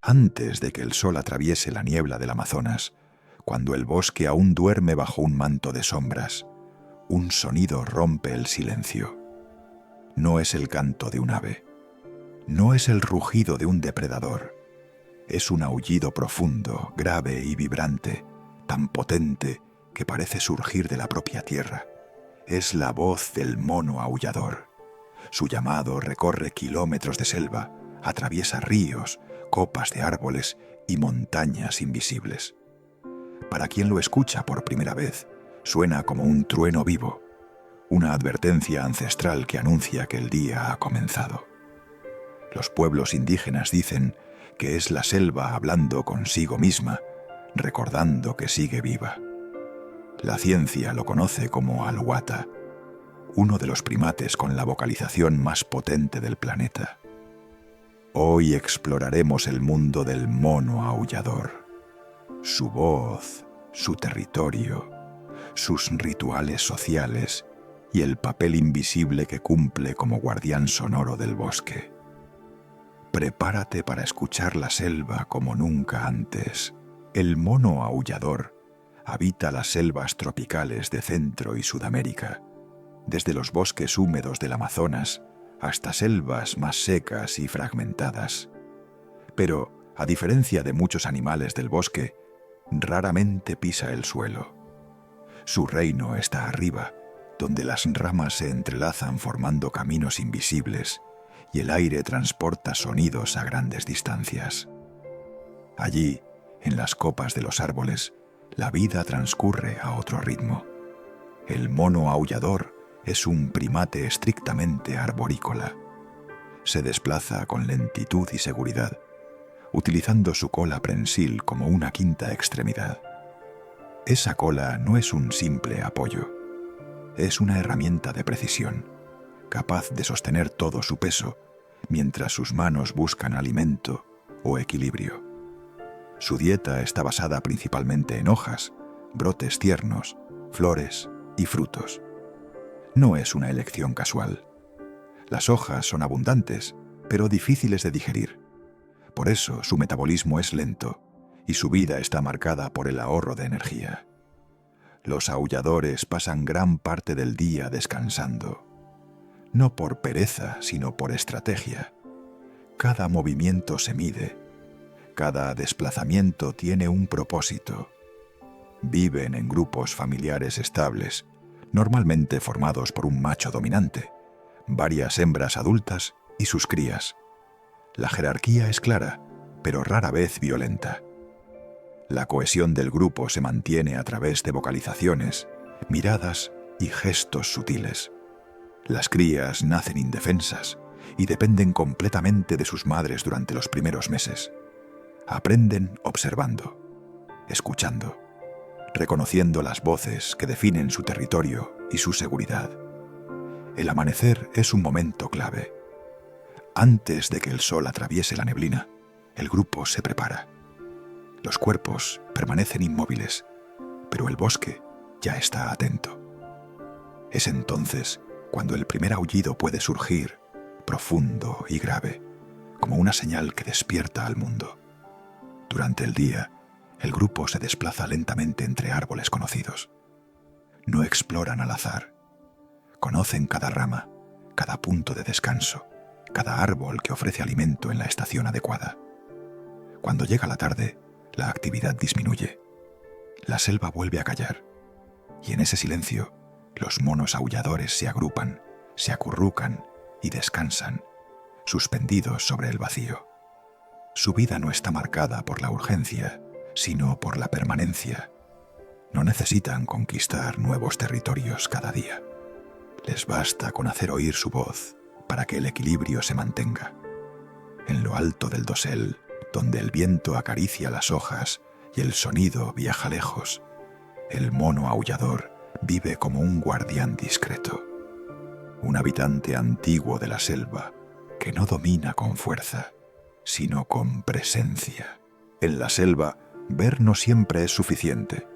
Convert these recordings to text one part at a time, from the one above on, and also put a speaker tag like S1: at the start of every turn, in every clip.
S1: Antes de que el sol atraviese la niebla del Amazonas, cuando el bosque aún duerme bajo un manto de sombras, un sonido rompe el silencio. No es el canto de un ave, no es el rugido de un depredador, es un aullido profundo, grave y vibrante, tan potente que parece surgir de la propia tierra. Es la voz del mono aullador. Su llamado recorre kilómetros de selva, atraviesa ríos, copas de árboles y montañas invisibles. Para quien lo escucha por primera vez, suena como un trueno vivo, una advertencia ancestral que anuncia que el día ha comenzado. Los pueblos indígenas dicen que es la selva hablando consigo misma, recordando que sigue viva. La ciencia lo conoce como Alhuata, uno de los primates con la vocalización más potente del planeta. Hoy exploraremos el mundo del mono aullador, su voz, su territorio, sus rituales sociales y el papel invisible que cumple como guardián sonoro del bosque. Prepárate para escuchar la selva como nunca antes. El mono aullador habita las selvas tropicales de Centro y Sudamérica, desde los bosques húmedos del Amazonas hasta selvas más secas y fragmentadas. Pero, a diferencia de muchos animales del bosque, raramente pisa el suelo. Su reino está arriba, donde las ramas se entrelazan formando caminos invisibles y el aire transporta sonidos a grandes distancias. Allí, en las copas de los árboles, la vida transcurre a otro ritmo. El mono aullador es un primate estrictamente arborícola. Se desplaza con lentitud y seguridad, utilizando su cola prensil como una quinta extremidad. Esa cola no es un simple apoyo, es una herramienta de precisión, capaz de sostener todo su peso mientras sus manos buscan alimento o equilibrio. Su dieta está basada principalmente en hojas, brotes tiernos, flores y frutos. No es una elección casual. Las hojas son abundantes, pero difíciles de digerir. Por eso su metabolismo es lento y su vida está marcada por el ahorro de energía. Los aulladores pasan gran parte del día descansando. No por pereza, sino por estrategia. Cada movimiento se mide. Cada desplazamiento tiene un propósito. Viven en grupos familiares estables, normalmente formados por un macho dominante, varias hembras adultas y sus crías. La jerarquía es clara, pero rara vez violenta. La cohesión del grupo se mantiene a través de vocalizaciones, miradas y gestos sutiles. Las crías nacen indefensas y dependen completamente de sus madres durante los primeros meses. Aprenden observando, escuchando, reconociendo las voces que definen su territorio y su seguridad. El amanecer es un momento clave. Antes de que el sol atraviese la neblina, el grupo se prepara. Los cuerpos permanecen inmóviles, pero el bosque ya está atento. Es entonces cuando el primer aullido puede surgir, profundo y grave, como una señal que despierta al mundo. Durante el día, el grupo se desplaza lentamente entre árboles conocidos. No exploran al azar. Conocen cada rama, cada punto de descanso, cada árbol que ofrece alimento en la estación adecuada. Cuando llega la tarde, la actividad disminuye. La selva vuelve a callar, y en ese silencio, los monos aulladores se agrupan, se acurrucan y descansan, suspendidos sobre el vacío. Su vida no está marcada por la urgencia, sino por la permanencia. No necesitan conquistar nuevos territorios cada día. Les basta con hacer oír su voz para que el equilibrio se mantenga. En lo alto del dosel, donde el viento acaricia las hojas y el sonido viaja lejos, el mono aullador vive como un guardián discreto, un habitante antiguo de la selva que no domina con fuerza, sino con presencia. En la selva, ver no siempre es suficiente.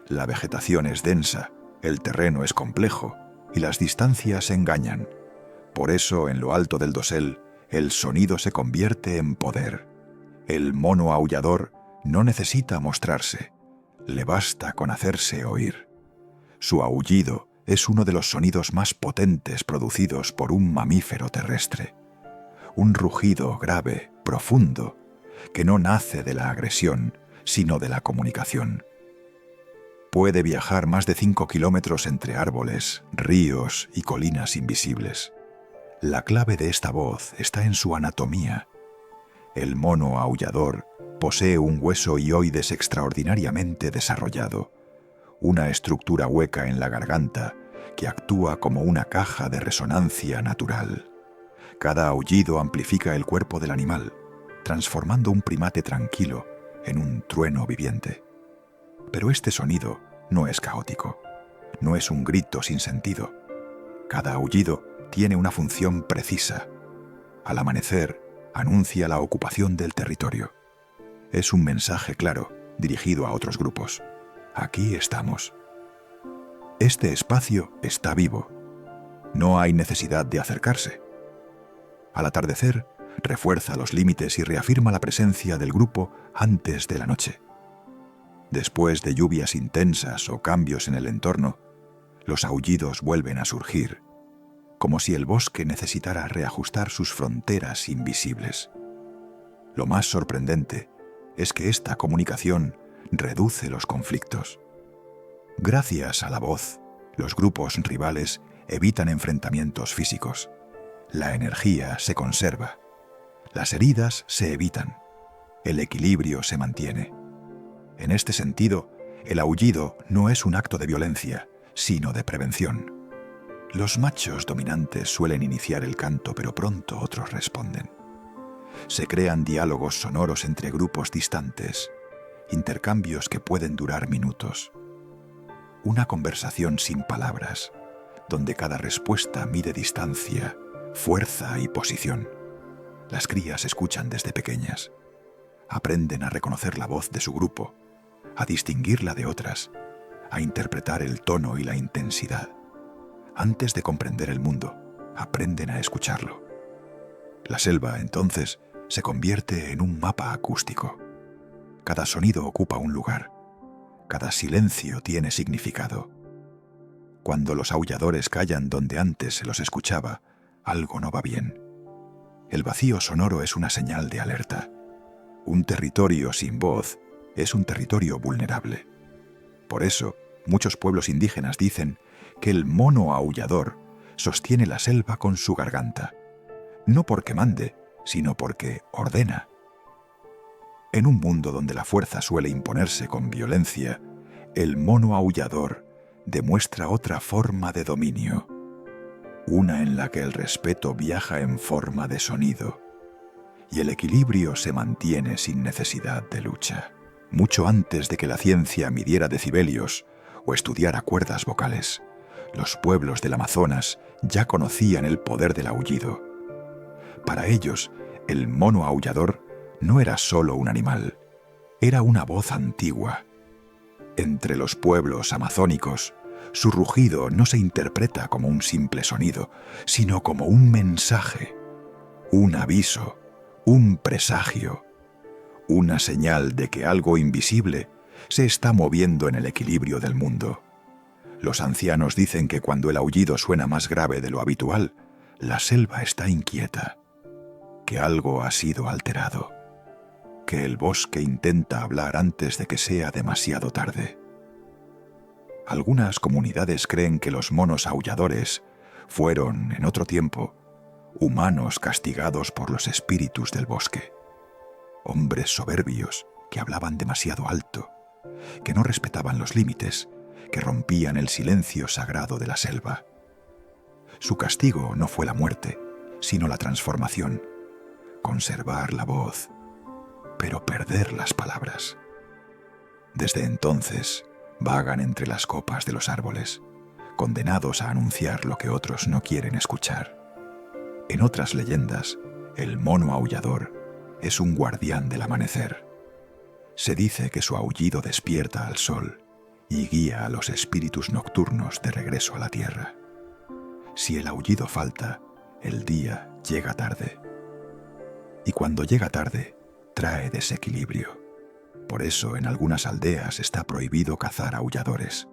S1: La vegetación es densa, el terreno es complejo y las distancias engañan. Por eso, en lo alto del dosel, el sonido se convierte en poder. El mono aullador no necesita mostrarse, le basta con hacerse oír. Su aullido es uno de los sonidos más potentes producidos por un mamífero terrestre. Un rugido grave, profundo, que no nace de la agresión, sino de la comunicación. Puede viajar más de 5 kilómetros entre árboles, ríos y colinas invisibles. La clave de esta voz está en su anatomía. El mono aullador posee un hueso hioides extraordinariamente desarrollado, una estructura hueca en la garganta que actúa como una caja de resonancia natural. Cada aullido amplifica el cuerpo del animal, transformando un primate tranquilo en un trueno viviente. Pero este sonido no es caótico, no es un grito sin sentido. Cada aullido tiene una función precisa. Al amanecer, anuncia la ocupación del territorio. Es un mensaje claro, dirigido a otros grupos. Aquí estamos. Este espacio está vivo. No hay necesidad de acercarse. Al atardecer, refuerza los límites y reafirma la presencia del grupo antes de la noche. Después de lluvias intensas o cambios en el entorno, los aullidos vuelven a surgir, como si el bosque necesitara reajustar sus fronteras invisibles. Lo más sorprendente es que esta comunicación reduce los conflictos. Gracias a la voz, los grupos rivales evitan enfrentamientos físicos. La energía se conserva. Las heridas se evitan. El equilibrio se mantiene. En este sentido, el aullido no es un acto de violencia, sino de prevención. Los machos dominantes suelen iniciar el canto, pero pronto otros responden. Se crean diálogos sonoros entre grupos distantes, intercambios que pueden durar minutos. Una conversación sin palabras, donde cada respuesta mide distancia, fuerza y posición. Las crías escuchan desde pequeñas. Aprenden a reconocer la voz de su grupo, a distinguirla de otras, a interpretar el tono y la intensidad. Antes de comprender el mundo, aprenden a escucharlo. La selva, entonces, se convierte en un mapa acústico. Cada sonido ocupa un lugar. Cada silencio tiene significado. Cuando los aulladores callan donde antes se los escuchaba, algo no va bien. El vacío sonoro es una señal de alerta. Un territorio sin voz es un territorio vulnerable. Por eso, muchos pueblos indígenas dicen que el mono aullador sostiene la selva con su garganta, no porque mande, sino porque ordena. En un mundo donde la fuerza suele imponerse con violencia, el mono aullador demuestra otra forma de dominio, una en la que el respeto viaja en forma de sonido y el equilibrio se mantiene sin necesidad de lucha. Mucho antes de que la ciencia midiera decibelios o estudiara cuerdas vocales, los pueblos del Amazonas ya conocían el poder del aullido. Para ellos, el mono aullador no era solo un animal, era una voz antigua. Entre los pueblos amazónicos, su rugido no se interpreta como un simple sonido, sino como un mensaje, un aviso, un presagio, una señal de que algo invisible se está moviendo en el equilibrio del mundo. Los ancianos dicen que cuando el aullido suena más grave de lo habitual, la selva está inquieta, que algo ha sido alterado, que el bosque intenta hablar antes de que sea demasiado tarde. Algunas comunidades creen que los monos aulladores fueron, en otro tiempo, humanos castigados por los espíritus del bosque. Hombres soberbios que hablaban demasiado alto, que no respetaban los límites, que rompían el silencio sagrado de la selva. Su castigo no fue la muerte, sino la transformación, conservar la voz, pero perder las palabras. Desde entonces, vagan entre las copas de los árboles, condenados a anunciar lo que otros no quieren escuchar. En otras leyendas, el mono aullador es un guardián del amanecer. Se dice que su aullido despierta al sol y guía a los espíritus nocturnos de regreso a la tierra. Si el aullido falta, el día llega tarde. Y cuando llega tarde, trae desequilibrio. Por eso en algunas aldeas está prohibido cazar aulladores,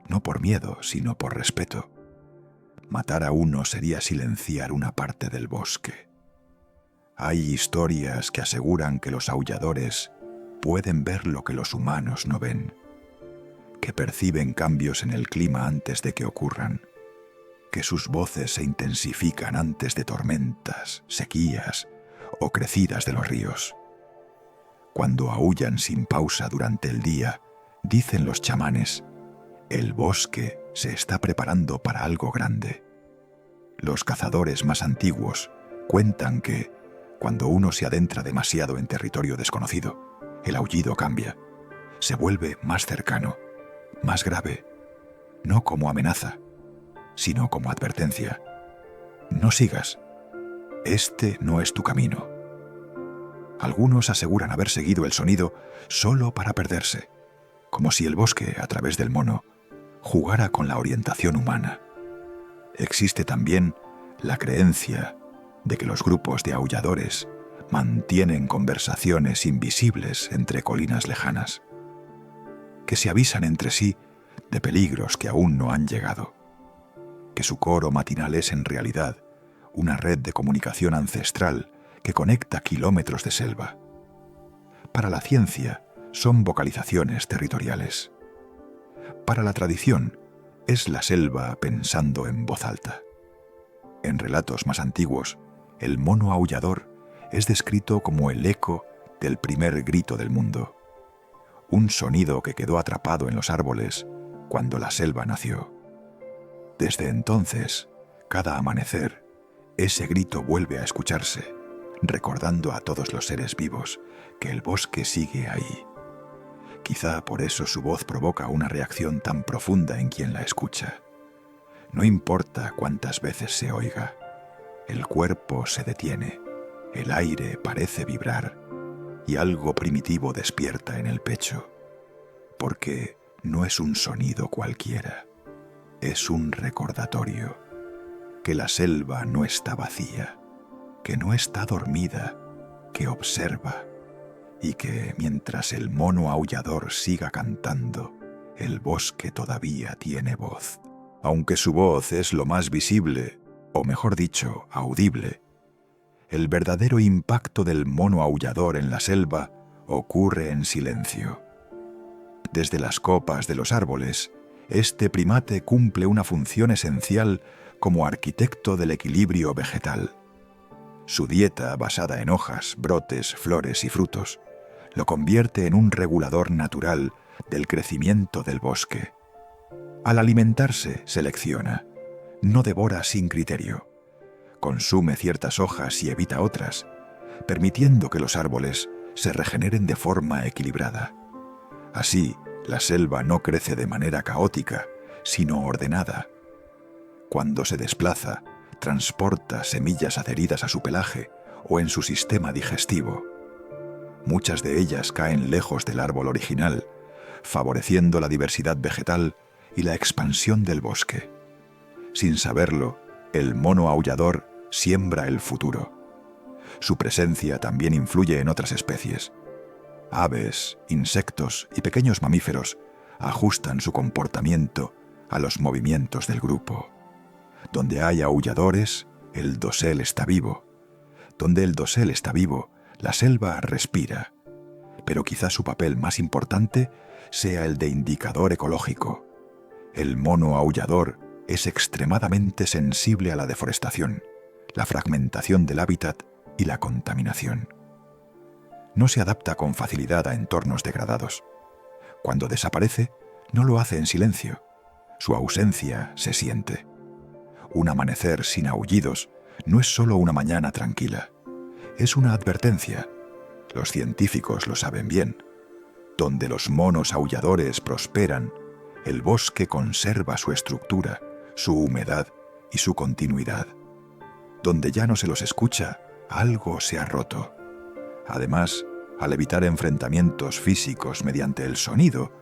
S1: no por miedo, sino por respeto. Matar a uno sería silenciar una parte del bosque. Hay historias que aseguran que los aulladores pueden ver lo que los humanos no ven, que perciben cambios en el clima antes de que ocurran, que sus voces se intensifican antes de tormentas, sequías o crecidas de los ríos. Cuando aúllan sin pausa durante el día, dicen los chamanes, el bosque se está preparando para algo grande. Los cazadores más antiguos cuentan que, cuando uno se adentra demasiado en territorio desconocido, el aullido cambia, se vuelve más cercano, más grave, no como amenaza, sino como advertencia. No sigas, este no es tu camino. Algunos aseguran haber seguido el sonido solo para perderse, como si el bosque, a través del mono, jugara con la orientación humana. Existe también la creencia de que los grupos de aulladores mantienen conversaciones invisibles entre colinas lejanas, que se avisan entre sí de peligros que aún no han llegado, que su coro matinal es en realidad una red de comunicación ancestral que conecta kilómetros de selva. Para la ciencia son vocalizaciones territoriales. Para la tradición es la selva pensando en voz alta. En relatos más antiguos, el mono aullador es descrito como el eco del primer grito del mundo, un sonido que quedó atrapado en los árboles cuando la selva nació. Desde entonces, cada amanecer, ese grito vuelve a escucharse, recordando a todos los seres vivos que el bosque sigue ahí. Quizá por eso su voz provoca una reacción tan profunda en quien la escucha. No importa cuántas veces se oiga, el cuerpo se detiene, el aire parece vibrar y algo primitivo despierta en el pecho, porque no es un sonido cualquiera, es un recordatorio, que la selva no está vacía, que no está dormida, que observa, y que mientras el mono aullador siga cantando, el bosque todavía tiene voz. Aunque su voz es lo más visible, o mejor dicho, audible, el verdadero impacto del mono aullador en la selva ocurre en silencio. Desde las copas de los árboles, este primate cumple una función esencial como arquitecto del equilibrio vegetal. Su dieta, basada en hojas, brotes, flores y frutos, lo convierte en un regulador natural del crecimiento del bosque. Al alimentarse, selecciona, no devora sin criterio. Consume ciertas hojas y evita otras, permitiendo que los árboles se regeneren de forma equilibrada. Así, la selva no crece de manera caótica, sino ordenada. Cuando se desplaza, transporta semillas adheridas a su pelaje o en su sistema digestivo. Muchas de ellas caen lejos del árbol original, favoreciendo la diversidad vegetal y la expansión del bosque. Sin saberlo, el mono aullador siembra el futuro. Su presencia también influye en otras especies. Aves, insectos y pequeños mamíferos ajustan su comportamiento a los movimientos del grupo. Donde hay aulladores, el dosel está vivo. Donde el dosel está vivo, la selva respira. Pero quizá su papel más importante sea el de indicador ecológico. El mono aullador es extremadamente sensible a la deforestación, la fragmentación del hábitat y la contaminación. No se adapta con facilidad a entornos degradados. Cuando desaparece, no lo hace en silencio. Su ausencia se siente. Un amanecer sin aullidos no es solo una mañana tranquila. Es una advertencia. Los científicos lo saben bien. Donde los monos aulladores prosperan, el bosque conserva su estructura, su humedad y su continuidad. Donde ya no se los escucha, algo se ha roto. Además, al evitar enfrentamientos físicos mediante el sonido,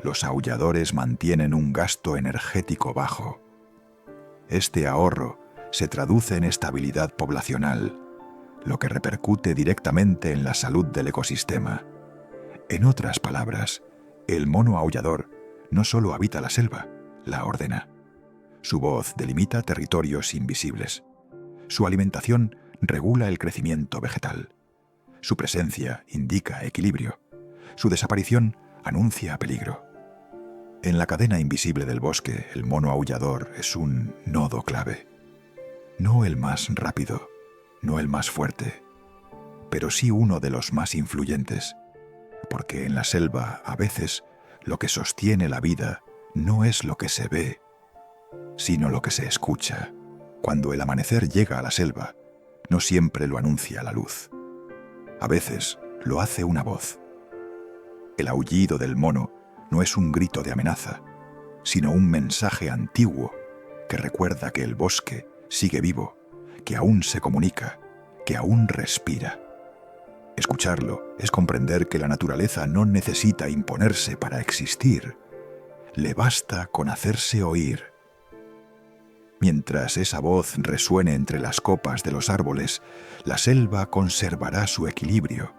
S1: los aulladores mantienen un gasto energético bajo. Este ahorro se traduce en estabilidad poblacional, lo que repercute directamente en la salud del ecosistema. En otras palabras, el mono aullador no solo habita la selva, la ordena. Su voz delimita territorios invisibles. Su alimentación regula el crecimiento vegetal. Su presencia indica equilibrio. Su desaparición anuncia peligro. En la cadena invisible del bosque, el mono aullador es un nodo clave. No el más rápido, no el más fuerte, pero sí uno de los más influyentes, porque en la selva, a veces, lo que sostiene la vida no es lo que se ve, sino lo que se escucha. Cuando el amanecer llega a la selva, no siempre lo anuncia la luz. A veces lo hace una voz. El aullido del mono no es un grito de amenaza, sino un mensaje antiguo que recuerda que el bosque sigue vivo, que aún se comunica, que aún respira. Escucharlo es comprender que la naturaleza no necesita imponerse para existir. Le basta con hacerse oír. Mientras esa voz resuene entre las copas de los árboles, la selva conservará su equilibrio.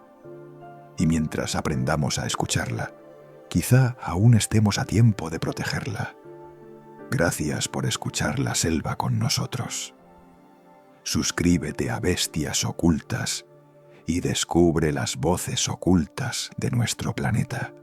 S1: Y mientras aprendamos a escucharla, quizá aún estemos a tiempo de protegerla. Gracias por escuchar la selva con nosotros. Suscríbete a Bestias Ocultas y descubre las voces ocultas de nuestro planeta.